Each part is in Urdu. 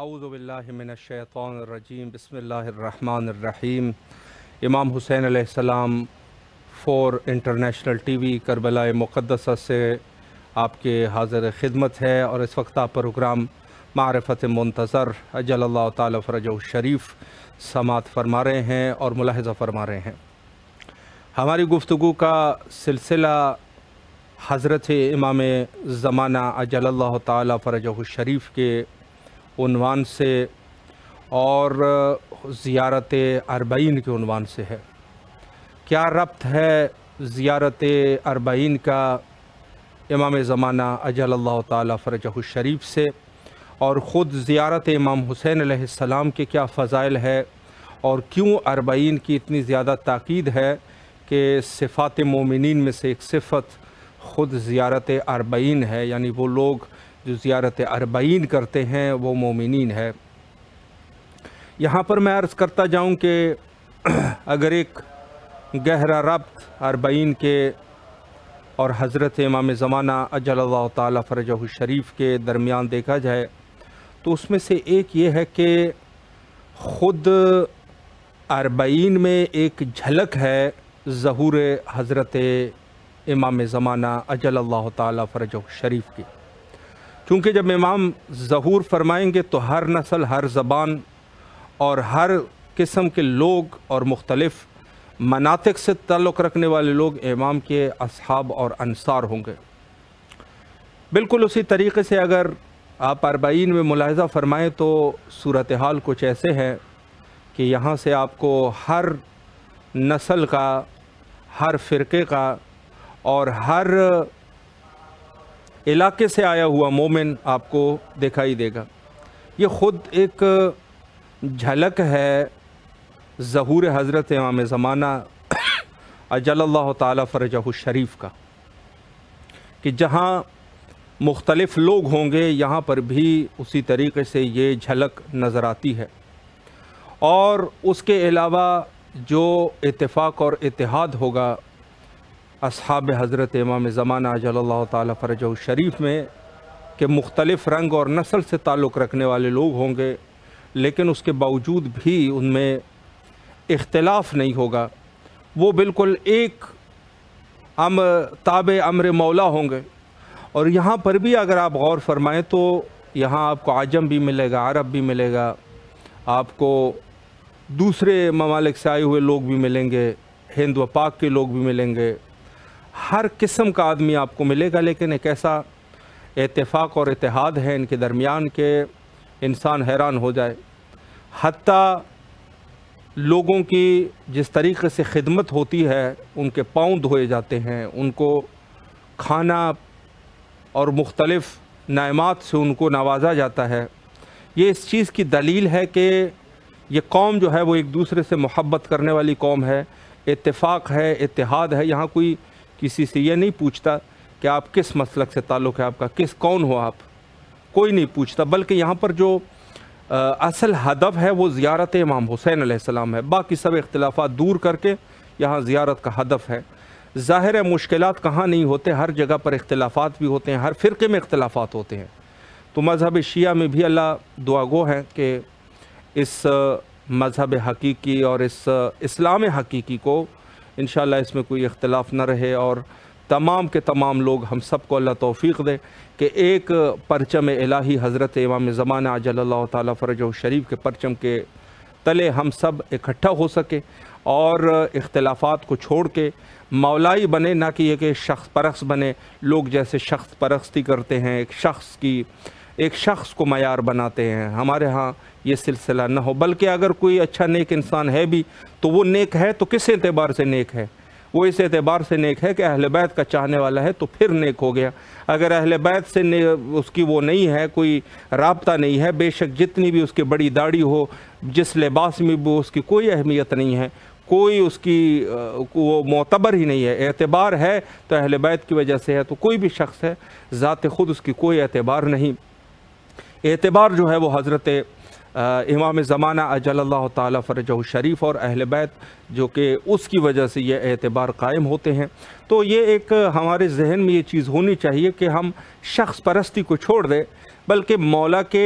اعوذ باللہ من الشیطان الرجیم بسم اللہ الرحمن الرحیم۔ امام حسین علیہ السلام 4 انٹرنیشنل ٹی وی کربلا مقدسہ سے آپ کے حاضر خدمت ہے، اور اس وقت آپ پروگرام معرفت منتظر اجل اللہ تعالی فرجہ الشریف سماعت فرما رہے ہیں اور ملاحظہ فرما رہے ہیں۔ ہماری گفتگو کا سلسلہ حضرت امام زمانہ اجل اللہ تعالی فرجہ الشریف کے عنوان سے اور زیارت اربعین کے عنوان سے ہے۔ کیا ربط ہے زیارت اربعین کا امام زمانہ اجل اللہ تعالی فرجہ الشریف سے، اور خود زیارت امام حسین علیہ السلام کے کیا فضائل ہے، اور کیوں اربعین کی اتنی زیادہ تاکید ہے کہ صفات مومنین میں سے ایک صفت خود زیارت اربعین ہے، یعنی وہ لوگ جو زیارت اربعین کرتے ہیں وہ مومنین ہے۔ یہاں پر میں عرض کرتا جاؤں کہ اگر ایک گہرا ربط اربعین کے اور حضرت امام زمانہ اجل اللہ تعالی فرجہ الشریف کے درمیان دیکھا جائے تو اس میں سے ایک یہ ہے کہ خود اربعین میں ایک جھلک ہے ظہور حضرت امام زمانہ اجل اللہ تعالی فرجہ الشریف کی، چونکہ جب امام ظہور فرمائیں گے تو ہر نسل، ہر زبان اور ہر قسم کے لوگ اور مختلف مناطق سے تعلق رکھنے والے لوگ امام کے اصحاب اور انصار ہوں گے۔ بالکل اسی طریقے سے اگر آپ اربعین میں ملاحظہ فرمائیں تو صورتحال کچھ ایسے ہے کہ یہاں سے آپ کو ہر نسل کا، ہر فرقے کا اور ہر علاقے سے آیا ہوا مومن آپ کو دکھائی دے گا۔ یہ خود ایک جھلک ہے ظہور حضرت امام زمانہ اجل اللہ تعالی فرجہ الشریف کا، کہ جہاں مختلف لوگ ہوں گے یہاں پر بھی اسی طریقے سے یہ جھلک نظر آتی ہے۔ اور اس کے علاوہ جو اتفاق اور اتحاد ہوگا اصحاب حضرت امام زمانہ اجل اللہ تعالی فرجہ الشریف میں، کہ مختلف رنگ اور نسل سے تعلق رکھنے والے لوگ ہوں گے، لیکن اس کے باوجود بھی ان میں اختلاف نہیں ہوگا، وہ بالکل ایک تابع امر مولا ہوں گے۔ اور یہاں پر بھی اگر آپ غور فرمائیں تو یہاں آپ کو عجم بھی ملے گا، عرب بھی ملے گا، آپ کو دوسرے ممالک سے آئے ہوئے لوگ بھی ملیں گے، ہند و پاک کے لوگ بھی ملیں گے، ہر قسم کا آدمی آپ کو ملے گا، لیکن ایک ایسا اتفاق اور اتحاد ہے ان کے درمیان کہ انسان حیران ہو جائے۔ حتیٰ لوگوں کی جس طریقے سے خدمت ہوتی ہے، ان کے پاؤں دھوئے جاتے ہیں، ان کو کھانا اور مختلف نعمات سے ان کو نوازا جاتا ہے، یہ اس چیز کی دلیل ہے کہ یہ قوم جو ہے وہ ایک دوسرے سے محبت کرنے والی قوم ہے، اتفاق ہے، اتحاد ہے۔ یہاں کوئی کسی سے یہ نہیں پوچھتا کہ آپ کس مسلک سے تعلق ہے، آپ کا کون ہو آپ، کوئی نہیں پوچھتا، بلکہ یہاں پر جو اصل ہدف ہے وہ زیارت امام حسین علیہ السلام ہے۔ باقی سب اختلافات دور کر کے یہاں زیارت کا ہدف ہے۔ ظاہر ہے مشکلات کہاں نہیں ہوتے، ہر جگہ پر اختلافات بھی ہوتے ہیں، ہر فرقے میں اختلافات ہوتے ہیں۔ تو مذہب شیعہ میں بھی اللہ دعا گو ہے کہ اس مذہب حقیقی اور اس اسلام حقیقی کو انشاءاللہ اس میں کوئی اختلاف نہ رہے، اور تمام کے تمام لوگ ہم سب کو اللہ توفیق دے کہ ایک پرچم الہی حضرت امام زمانہ اجل اللہ تعالی فرجہ الشریف کے پرچم کے تلے ہم سب اکٹھا ہو سکے، اور اختلافات کو چھوڑ کے مولائی بنے، نہ کہ یہ کہ شخص پرست بنے۔ لوگ جیسے شخص پرستی کرتے ہیں، ایک شخص کو معیار بناتے ہیں، ہمارے ہاں یہ سلسلہ نہ ہو، بلکہ اگر کوئی اچھا نیک انسان ہے بھی تو وہ نیک ہے تو کس اعتبار سے نیک ہے؟ وہ اس اعتبار سے نیک ہے کہ اہل بیت کا چاہنے والا ہے تو پھر نیک ہو گیا۔ اگر اہل بیت سے اس کی وہ نہیں ہے، کوئی رابطہ نہیں ہے، بے شک جتنی بھی اس کی بڑی داڑھی ہو، جس لباس میں بھی اس کی کوئی اہمیت نہیں ہے، کوئی اس کی وہ معتبر ہی نہیں ہے، اعتبار ہے تو اہل بیت کی وجہ سے ہے، تو کوئی بھی شخص ہے ذات خود اس کی کوئی اعتبار نہیں۔ اعتبار جو ہے وہ حضرت امام زمانہ اجل اللہ تعالی فرجہ الشریف اور اہل بیت جو کہ اس کی وجہ سے یہ اعتبار قائم ہوتے ہیں۔ تو یہ ایک ہمارے ذہن میں یہ چیز ہونی چاہیے کہ ہم شخص پرستی کو چھوڑ دیں، بلکہ مولا کے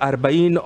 40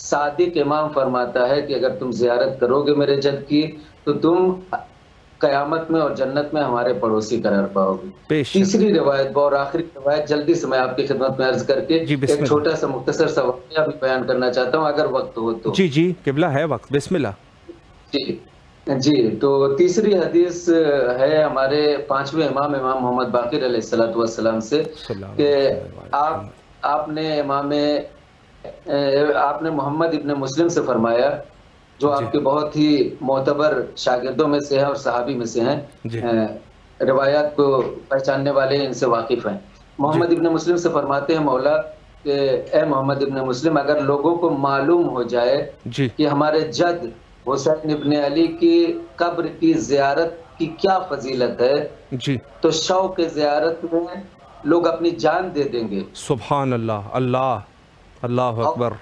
صادق امام فرماتا ہے کہ اگر تم زیارت کرو گے میرے جد کی تو تم قیامت میں اور جنت میں ہمارے پڑوسی قرار پاؤ گے۔ تیسری روایت اور آخری روایت جلدی سے میں آپ کی خدمت میں عرض کر کے ایک چھوٹا سا مختصر سا واقعہ بھی بیان کرنا چاہتا ہوں اگر وقت ہو تو۔ جی قبلہ ہے وقت، بسم اللہ۔ جی تو تیسری حدیث ہے ہمارے 5ویں امام محمد باقر علیہ السلام سے کہ آپ نے محمد ابن مسلم سے فرمایا جو آپ کے بہت ہی معتبر شاگردوں میں سے ہیں اور صحابی میں سے ہیں، روایات کو پہچاننے والے ان سے واقف ہیں۔ محمد ابن مسلم سے فرماتے ہیں مولا کہ اے محمد ابن مسلم، اگر لوگوں کو معلوم ہو جائے کہ ہمارے جد حسین ابن علی کی قبر کی زیارت کی کیا فضیلت ہے تو شوق زیارت میں لوگ اپنی جان دے دیں گے۔ سبحان اللہ، اللہ اکبر۔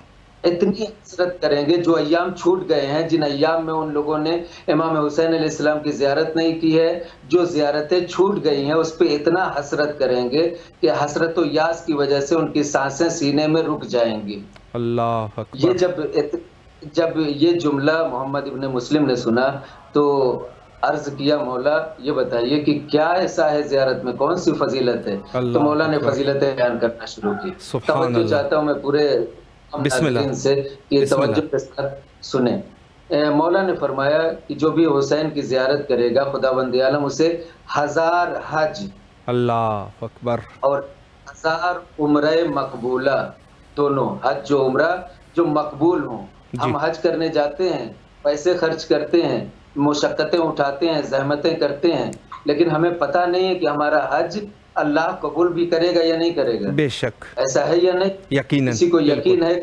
اتنی حسرت کریں گے جو ایام چھوٹ گئے ہیں، جن ایام میں ان لوگوں نے امام حسین علیہ السلام کی زیارت نہیں کی ہے، جو زیارتیں چھوٹ گئی ہیں اس پہ اتنا حسرت کریں گے کہ حسرت و یاس کی وجہ سے ان کی سانسیں سینے میں رک جائیں گی۔ اللہ اکبر۔ یہ جب یہ جملہ محمد ابن مسلم نے سنا تو عرض کیا مولا یہ بتائیے کہ کیا ایسا ہے زیارت میں، کون سی فضیلت ہے؟ تو مولا نے فضیلتیں بیان کرنا شروع کی۔ توجہ چاہتا ہوں میں پورے ناظرین سے کہ توجہ کے ساتھ سنیں۔ مولا نے فرمایا کہ جو بھی حسین کی زیارت کرے گا خداوند عالم اسے 1000 حج اللہ اکبر اور 1000 عمرہ مقبولہ، دونوں حج جو عمرہ جو مقبول ہوں۔ ہم حج کرنے جاتے ہیں، پیسے خرچ کرتے ہیں، مشقتیں اٹھاتے ہیں، زحمتیں کرتے ہیں، لیکن ہمیں پتہ نہیں ہے کہ ہمارا حج اللہ قبول بھی کرے گا یا نہیں کرے گا۔ بے شک ایسا ہے یا نہیں؟ یقیناً کسی کو یقین ہے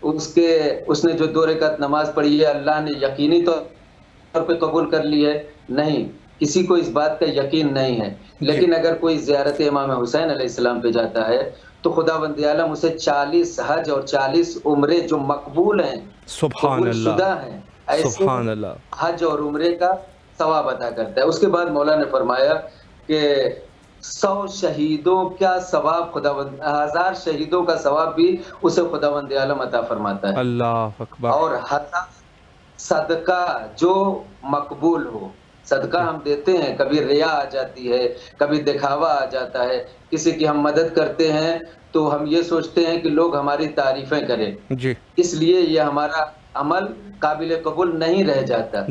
اس نے جو 2 رکعت نماز پڑھی ہے اللہ نے یقینی طور پہ قبول کر لی ہے؟ نہیں، کسی کو اس بات کا یقین نہیں ہے۔ لیکن اگر کوئی زیارت امام حسین علیہ السلام پہ جاتا ہے تو خداوند عالم اسے 40 حج اور 40 عمرے جو مقبول ہیں، قبول شدہ ہیں، ایسے حج اور عمرے کا ثواب عطا کرتا ہے۔ اس کے بعد مولا نے فرمایا کہ 100 شہیدوں کا ثواب 1000 شہیدوں کا ثواب بھی اسے خداوند عالم عطا فرماتا ہے۔ اللہ اکبر۔ اور 1000 صدقہ جو مقبول ہو، صدقہ ہم دیتے ہیں، کبھی ریا آ جاتی ہے، کبھی دکھاوا آ جاتا ہے، کسی کی ہم مدد کرتے ہیں تو ہم یہ سوچتے ہیں کہ لوگ ہماری تعریفیں کریں، اس لیے یہ ہمارا عمل قابل قبول نہیں رہ جاتا۔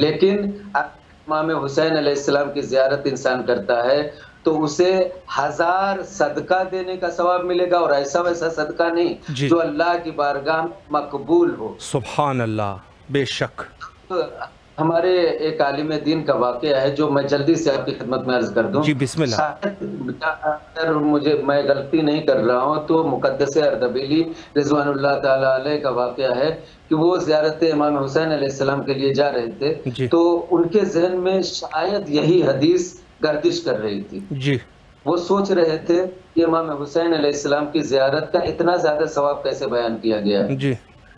لیکن امام حسین علیہ السلام کی زیارت انسان کرتا ہے تو اسے 1000 صدقہ دینے کا ثواب ملے گا، اور ایسا ویسا صدقہ نہیں جو اللہ کی بارگاہ میں مقبول ہو۔ سبحان اللہ، بے شک۔ ہمارے ایک عالم دین کا واقعہ ہے جو میں جلدی سے آپ کی خدمت میں عرض کر دوں۔ بسم اللہ۔ اگر میں غلطی نہیں کر رہا ہوں تو مقدس اردبیلی رضوان اللہ تعالی علیہ کا واقعہ ہے کہ وہ زیارت امام حسین علیہ السلام کے لیے جا رہے تھے تو ان کے ذہن میں شاید یہی حدیث گردش کر رہی تھی۔ وہ سوچ رہے تھے کہ امام حسین علیہ السلام کی زیارت کا اتنا زیادہ ثواب کیسے بیان کیا گیا ہے۔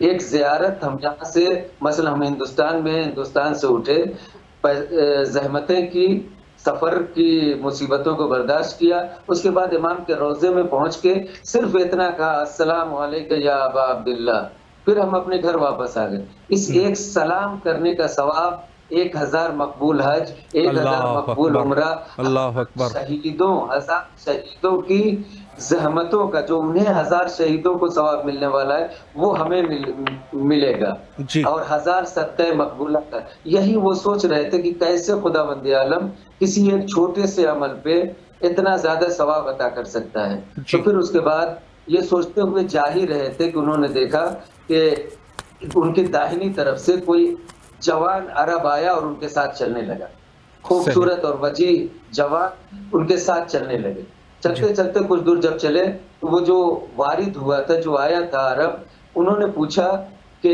ایک زیارت، ہم جہاں سے مثلا ہم ہندوستان سے اٹھے، زحمتیں کی، سفر کی مصیبتوں کو برداشت کیا، اس کے بعد امام کے روضے میں پہنچ کے صرف اتنا کہا السلام علیکم یا ابا عبداللہ، پھر ہم اپنے گھر واپس آ گئے۔ اس ایک سلام کرنے کا ثواب 1000 مقبول حج، 1000 مقبول عمرہ، اللہ اکبر، 1000 شہیدوں کی زحمتوں کا جو انہیں 1000 شہیدوں کو ثواب ملنے والا ہے وہ ہمیں ملے گا، اور 1000 صدقہ مقبولہ کا۔ یہی وہ سوچ رہے تھے کہ کیسے خداوند عالم کسی ایک چھوٹے سے عمل پہ اتنا زیادہ ثواب عطا کر سکتا ہے۔ تو پھر اس کے بعد یہ سوچتے ہوئے جا ہی رہے تھے کہ انہوں نے دیکھا کہ ان کی داہنی طرف سے کوئی جوان عرب آیا اور ان کے ساتھ چلنے لگا، خوبصورت اور وجیح جوان ان کے ساتھ چلنے لگے۔ چلتے چلتے کچھ دور جب چلے تو وہ جو وارد ہوا تھا، جو آیا تھا عرب، انہوں نے پوچھا کہ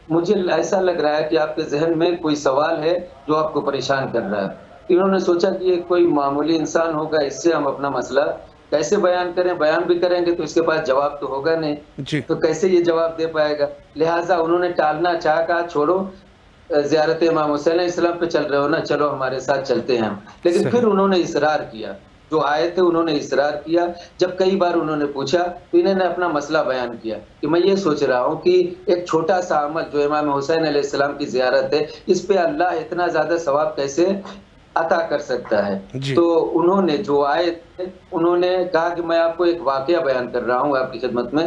مجھے ایسا لگ رہا ہے کہ آپ کے ذہن میں کوئی سوال ہے جو آپ کو پریشان کر رہا ہے۔ انہوں نے سوچا کہ یہ کوئی معمولی انسان ہوگا، اس سے ہم اپنا مسئلہ کیسے بیان کریں، بیان بھی کریں گے تو اس کے پاس جواب تو ہوگا نہیں، تو کیسے یہ جواب دے پائے گا۔ لہٰذا انہوں نے ٹالنا چاہا، کہا چھوڑو، زیارت امام حسین علیہ السلام پہ چل رہے ہو نا، چلو ہمارے ساتھ چلتے ہیں ہم۔ لیکن پھر انہوں نے اصرار کیا جو آئے تھے انہوں نے اصرار کیا. جب کئی بار انہوں نے پوچھا تو انہوں نے اپنا مسئلہ بیان کیا کہ میں یہ سوچ رہا ہوں کہ ایک چھوٹا سا عمل جو امام حسین علیہ السلام کی زیارت ہے، اس پہ اللہ اتنا زیادہ ثواب کیسے عطا کر سکتا ہے. تو انہوں نے جو آئے تھے انہوں نے کہا کہ میں آپ کو ایک واقعہ بیان کر رہا ہوں آپ کی خدمت میں،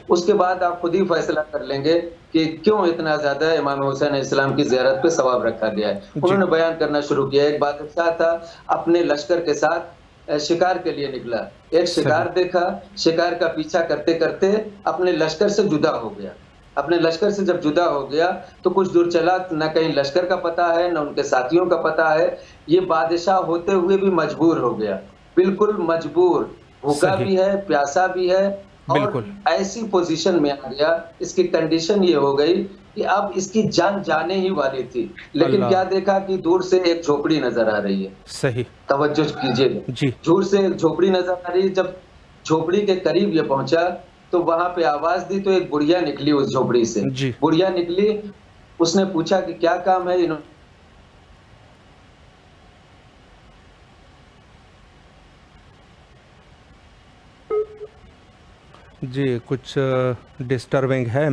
اس کے بعد آپ خود ہی فیصلہ کر لیں گے کہ کیوں اتنا زیادہ امام حسین علیہ السلام کی زیارت پہ ثواب رکھا گیا ہے. انہوں نے بیان کرنا شروع کیا. ایک بادشاہ تھا، اپنے لشکر کے ساتھ شکار کے لیے نکلا. ایک شکار دیکھا، شکار کا پیچھا کرتے کرتے اپنے لشکر سے جدا ہو گیا. اپنے لشکر سے جب جدا ہو گیا تو کچھ دور چلا، نہ کہیں لشکر کا پتہ ہے نہ ان کے ساتھیوں کا پتہ ہے. یہ بادشاہ ہوتے ہوئے بھی مجبور ہو گیا، بالکل مجبور، بھوکا بھی ہے، پیاسا بھی ہے، اور ایسی پوزیشن میں آ گیا. اس کی کنڈیشن یہ ہو گئی کہ اب اس کی جان جانے ہی والی تھی، لیکن کیا دیکھا کہ دور سے ایک جھوپڑی نظر آ رہی ہے. صحیح توجہ کیجیے، دور سے ایک جھوپڑی نظر آ رہی ہے. جب جھوپڑی کے قریب یہ پہنچا تو وہاں پہ آواز دی تو ایک بڑھیا نکلی اس جھوپڑی سے. بڑھیا نکلی، اس نے پوچھا کہ کیا کام ہے. جی کچھ ڈسٹربنگ ہے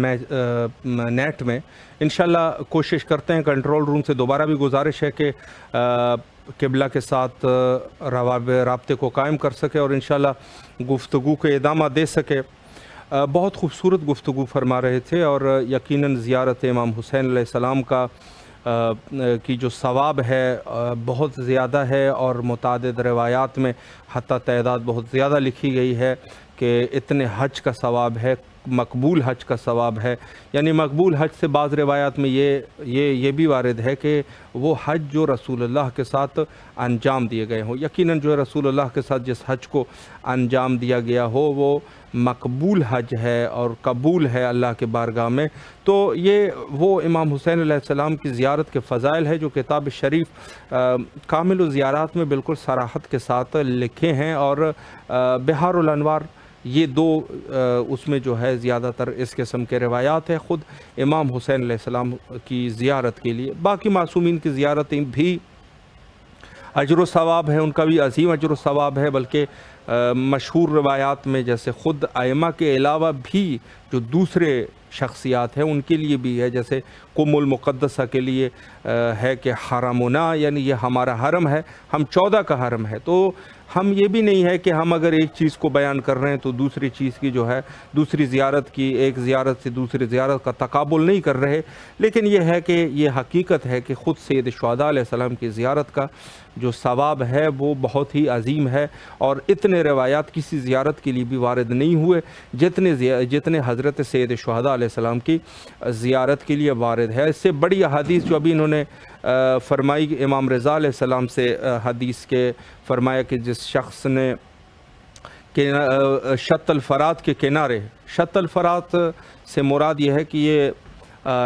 نیٹ میں. انشاءاللہ کوشش کرتے ہیں، کنٹرول روم سے دوبارہ بھی گزارش ہے کہ قبلہ کے ساتھ رابطے کو قائم کر سکے اور انشاءاللہ گفتگو کو ادامہ دے سکے. بہت خوبصورت گفتگو فرما رہے تھے، اور یقیناً زیارت امام حسین علیہ السلام کی جو ثواب ہے بہت زیادہ ہے، اور متعدد روایات میں حتیٰ تعداد بہت زیادہ لکھی گئی ہے کہ اتنے حج کا ثواب ہے، مقبول حج کا ثواب ہے. یعنی مقبول حج سے بعض روایات میں یہ بھی وارد ہے کہ وہ حج جو رسول اللہ کے ساتھ انجام دیے گئے ہوں. یقیناً جو رسول اللہ کے ساتھ جس حج کو انجام دیا گیا ہو وہ مقبول حج ہے اور قبول ہے اللہ کے بارگاہ میں. تو یہ وہ امام حسین علیہ السلام کی زیارت کے فضائل ہے جو کتاب شریف کامل الزیارات میں بالکل صراحت کے ساتھ لکھے ہیں، اور بحار الانوار یہ دو اس میں جو ہے زیادہ تر اس قسم کے روایات ہے خود امام حسین علیہ السلام کی زیارت کے لیے. باقی معصومین کی زیارتیں بھی اجر و ثواب ہے، ان کا بھی عظیم اجر و ثواب ہے. بلکہ مشہور روایات میں جیسے خود ائمہ کے علاوہ بھی جو دوسرے شخصیات ہیں ان کے لیے بھی ہے، جیسے قم المقدسہ کے لیے ہے کہ حرمنا، یعنی یہ ہمارا حرم ہے، ہم 14 کا حرم ہے. تو ہم یہ بھی نہیں ہے کہ ہم اگر ایک چیز کو بیان کر رہے ہیں تو دوسری چیز کی جو ہے دوسری زیارت کی، ایک زیارت سے دوسری زیارت کا تقابل نہیں کر رہے. لیکن یہ ہے کہ یہ حقیقت ہے کہ خود سید شہداء علیہ السلام کی زیارت کا جو ثواب ہے وہ بہت ہی عظیم ہے، اور اتنے روایات کسی زیارت کے لیے بھی وارد نہیں ہوئے جتنے حضرت سید شہداء علیہ السلام کی زیارت کے لیے وارد ہے. اس سے بڑی حدیث جو ابھی انہوں نے فرمائی امام رضا علیہ السلام سے حدیث کے فرمایا کہ جس شخص نے شط الفرات کے کنارے، شط الفرات سے مراد یہ ہے کہ یہ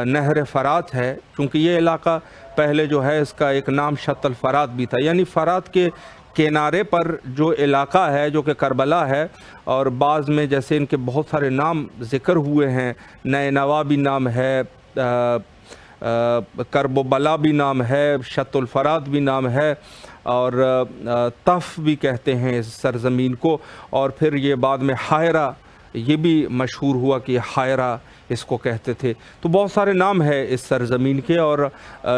نہر فرات ہے، کیونکہ یہ علاقہ پہلے جو ہے اس کا ایک نام شط الفرات بھی تھا. یعنی فرات کے کنارے پر جو علاقہ ہے جو کہ کربلا ہے، اور بعض میں جیسے ان کے بہت سارے نام ذکر ہوئے ہیں، نینوا بھی نام ہے، کرب و بلا بھی نام ہے، شط الفرات بھی نام ہے، اور طف بھی کہتے ہیں اس سرزمین کو. اور پھر یہ بعد میں حائرہ یہ بھی مشہور ہوا کہ حائرہ اس کو کہتے تھے. تو بہت سارے نام ہے اس سرزمین کے، اور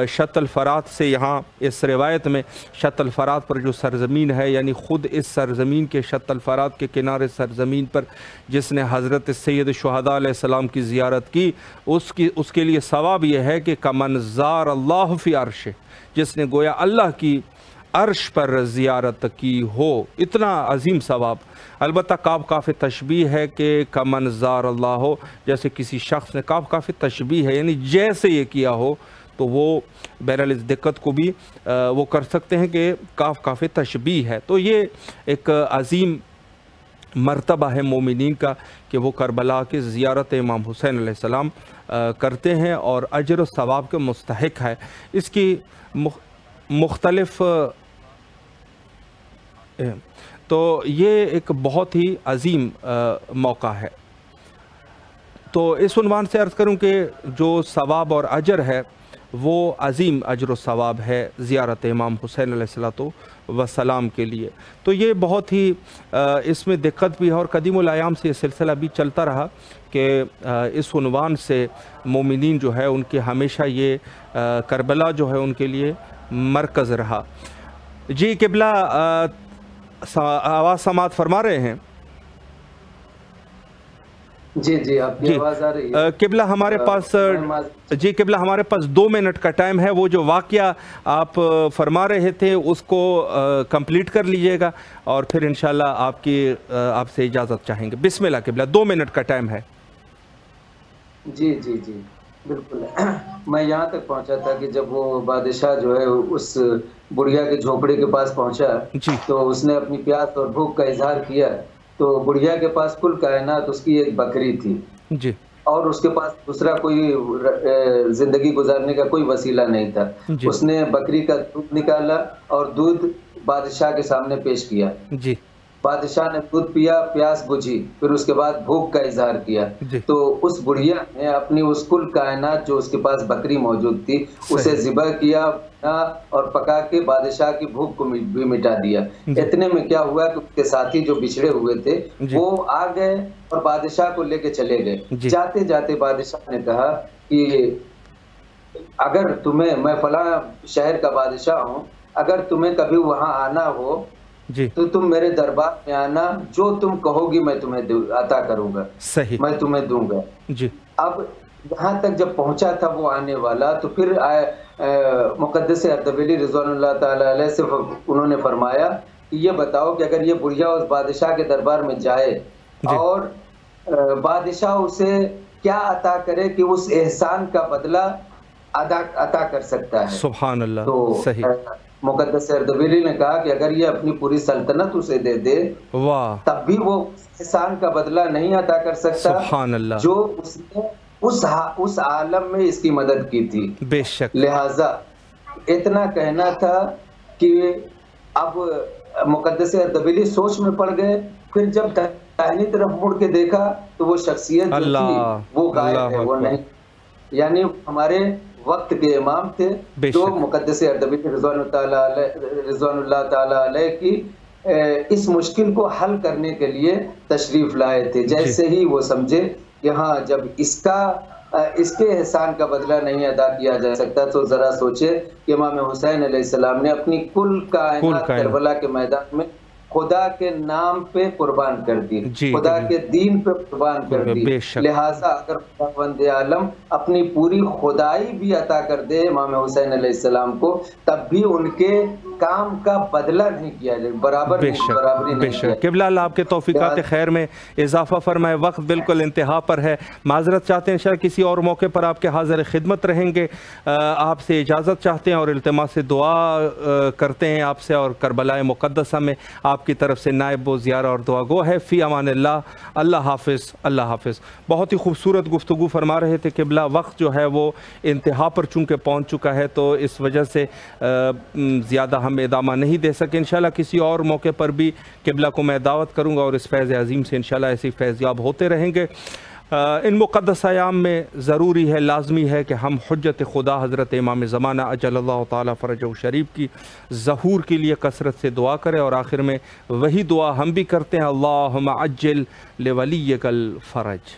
شط الفرات سے یہاں اس روایت میں شط الفرات پر جو سرزمین ہے، یعنی خود اس سرزمین کے شط الفرات کے کنارے سرزمین پر جس نے حضرت سید شہداء علیہ السلام کی زیارت کی اس کے لیے ثواب یہ ہے کہ کمن زار اللہ فی عرش، جس نے گویا اللہ کی عرش پر زیارت کی ہو. اتنا عظیم ثواب. البتہ کاف کاف تشبیہ ہے کہ کمن زار اللہ ہو، جیسے کسی شخص نے کاف کاف تشبیہ ہے، یعنی جیسے یہ کیا ہو، تو وہ بہرحال اس دقت کو بھی وہ کر سکتے ہیں کہ کاف کاف تشبیہ ہے. تو یہ ایک عظیم مرتبہ ہے مومنین کا کہ وہ کربلا کی زیارت امام حسین علیہ السلام کرتے ہیں اور اجر و ثواب کے مستحق ہے. اس کی مختلف تو یہ ایک بہت ہی عظیم موقع ہے. تو اس عنوان سے عرض کروں کہ جو ثواب اور اجر ہے وہ عظیم اجر و ثواب ہے زیارت امام حسین علیہ الصلوۃ والسلام کے لیے۔ تو یہ بہت ہی اس میں دقت بھی ہے، اور قدیم الایام سے یہ سلسلہ بھی چلتا رہا کہ اس عنوان سے مومنین جو ہے ان کے ہمیشہ یہ کربلا جو ہے ان کے لیے مرکز رہا۔ جی قبلہ آواز سماعت فرما رہے ہیں؟ جی جی آپ کی آواز آ رہی ہے؟ قبلہ ہمارے پاس جی قبلہ ہمارے پاس 2 منٹ کا ٹائم ہے، وہ جو واقعہ آپ فرما رہے تھے اس کو کمپلیٹ کر لیجئے گا اور پھر انشاءاللہ آپ سے اجازت چاہیں گے۔ بسم اللہ قبلہ، 2 منٹ کا ٹائم ہے۔ جی جی جی بالکل، میں یہاں تک پہنچا تھا کہ جب وہ بادشاہ جو ہے اس بڑھیا کے جھوپڑے کے پاس پہنچا تو اس نے اپنی پیاس اور بھوک کا اظہار کیا، تو بڑھیا کے پاس کل کائنات اس کی ایک بکری تھی جی، اور اس کے پاس دوسرا کوئی زندگی گزارنے کا کوئی وسیلہ نہیں تھا۔ اس نے بکری کا دودھ نکالا اور دودھ بادشاہ کے سامنے پیش کیا۔ جی، بادشاہ نے دودھ پیا، پیاس بجھی، پھر اس کے بعد بھوک کا اظہار کیا۔ تو اس بڑھیا نے اپنی اس کل کائنات جو اس کے پاس بکری موجود تھی اسے ذبح کیا اور پکا کے بادشاہ کی بھوک کو بھی مٹا دیا۔ اتنے میں کیا ہوا کہ اس کے ساتھی جو بچھڑے ہوئے تھے وہ آ گئے اور بادشاہ کو لے کے چلے گئے۔ جاتے جاتے بادشاہ نے کہا کہ اگر تمہیں، میں فلاں شہر کا بادشاہ ہوں، اگر تمہیں کبھی وہاں آنا ہو تو تم میرے دربار میں آنا، جو تم کہو گی میں تمہیں عطا کروں گا، میں تمہیں دوں گا۔ اب یہاں تک جب پہنچا تھا وہ آنے والا تو پھر مقدس اردبیلی رضوان اللہ تعالی علیہ سے انہوں نے فرمایا کہ یہ بتاؤ کہ اگر یہ بڑھیا اس بادشاہ کے دربار میں جائے اور بادشاہ اسے کیا عطا کرے کہ اس احسان کا بدلہ عطا کر سکتا ہے۔ سبحان اللہ، تو صحیح۔ مقدس اردبیلی نے کہا کہ اگر یہ اپنی پوری سلطنت اسے دے دے تب بھی وہ احسان کا بدلہ نہیں عطا کر سکتا سبحان اللہ، جو اس نے اس عالم میں اس کی مدد کی تھی۔ بے شک، لہٰذا اتنا کہنا تھا کہ اب مقدس اردبیلی سوچ میں پڑ گئے۔ پھر جب دائنی طرف مڑ کے دیکھا تو وہ شخصیت جو تھی وہ غائب ہے، وہ نہیں، یعنی ہمارے وقت کے امام تھے جو مقدس اردبیلی رضوان اللہ تعالی علیہ کی اس مشکل کو حل کرنے کے لیے تشریف لائے تھے۔ جیسے ہی وہ سمجھے کہ ہاں جب اس کے احسان کا بدلہ نہیں ادا کیا جا سکتا تو ذرا سوچے کہ امام حسین علیہ السلام نے اپنی کل کائنات کربلا کے میدان میں خدا کے نام پہ قربان کر دی، خدا کے دین پہ قربان کر دی۔ لہٰذا اگر خداوند عالم اپنی پوری خدائی بھی عطا کر دے امام حسین علیہ السلام کو تب بھی ان کے کام کا بدلہ نہیں کیا جائے، برابری نہیں کیا۔ قبلہ اللہ آپ کے توفیقات خیر میں اضافہ فرمائے۔ وقت بالکل انتہا پر ہے، معذرت چاہتے ہیں، انشاءاللہ کسی اور موقع پر آپ کے حاضر خدمت رہیں گے۔ آپ سے اجازت چاہتے ہیں اور التماس سے دعا کرتے ہیں آپ سے، اور کربلا مقدسہ میں آپ کی طرف سے نائب و زیارہ اور دعا گو ہے۔ فی امان اللہ، اللہ حافظ، اللہ حافظ۔ بہت ہی خوبصورت گفتگو فرما رہے تھے قبلہ۔ وقت جو ہے وہ انتہا پر چونکہ پہنچ چکا ہے تو اس وجہ سے زیادہ ہم ادامہ نہیں دے سکے۔ انشاءاللہ کسی اور موقع پر بھی قبلہ کو میں دعوت کروں گا اور اس فیض عظیم سے انشاءاللہ ایسی فیضیاب ہوتے رہیں گے۔ ان مقدس ایام میں ضروری ہے، لازمی ہے کہ ہم حجت خدا حضرت امام زمانہ اجل اللہ تعالیٰ فرجہ شریف کی ظہور کے لیے کثرت سے دعا کریں، اور آخر میں وہی دعا ہم بھی کرتے ہیں، اللہم عجل لولیک الفرج۔